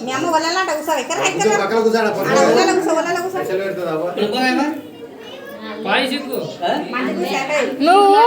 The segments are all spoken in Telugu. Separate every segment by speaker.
Speaker 1: మీ అమ్మ వల్లంట కూర్చోవాలి
Speaker 2: నువ్వు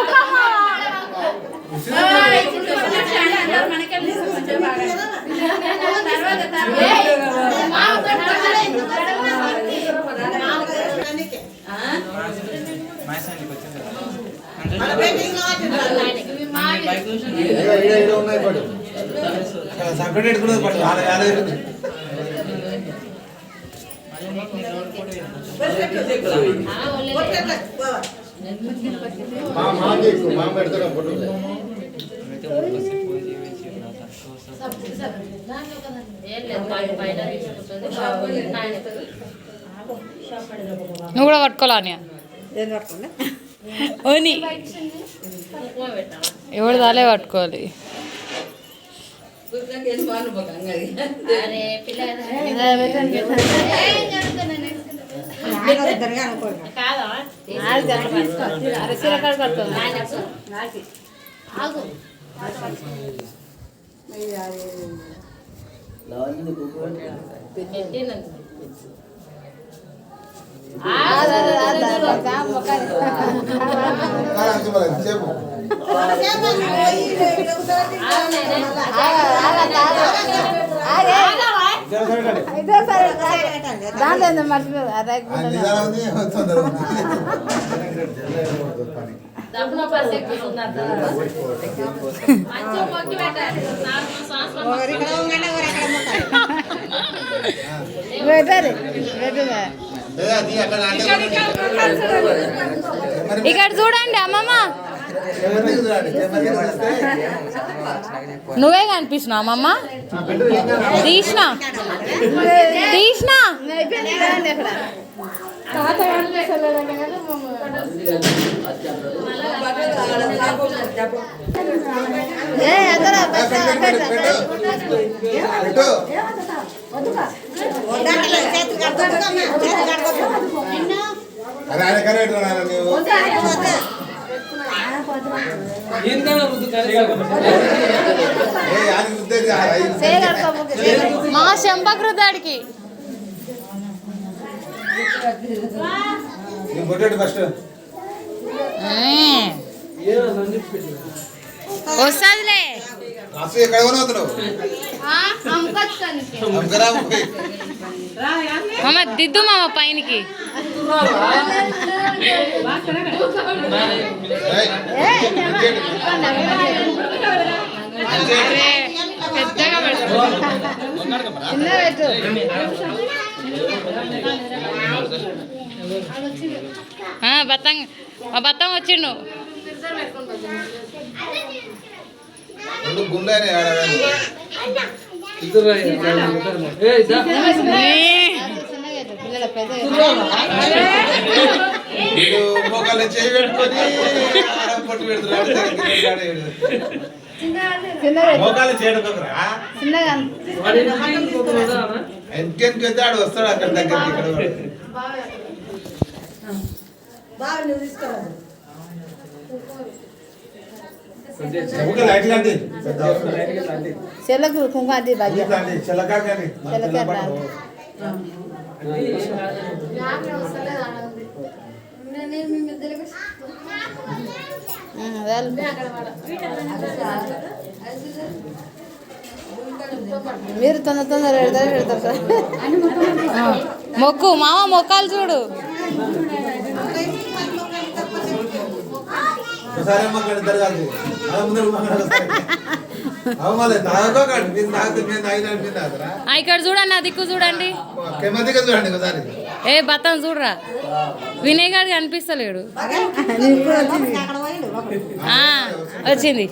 Speaker 2: నువ్వు కూడా పట్టుకోవాలని ఓని ఎవరు దాలే పట్టుకోవాలి. దాంట్లో మర్చిపోయి ఇక్కడ చూడండి అమ్మమ్మ, నువ్వే కనిపిస్తున్నావు అమ్మమ్మ. తీసినా మా శంపకృతాడికి వస్తుందిలే. మామ దిద్దు మామ పైనకి. పెద్దగా బత్తం వచ్చిండు.
Speaker 3: ఎంకెంకెత్తాడు వస్తాడు అక్కడ దగ్గరికి.
Speaker 1: చెల్లకు కుంకుమ మీరు తొందర పెడతారు.
Speaker 2: మొక్కు మామ, మొక్కాలు చూడు. ఇక్కడ చూడండి, ఆ దిక్కు చూడండి. ఏ బత్తం చూడరా, వినయ్ గారు కనిపిస్తలేడు. వచ్చింది.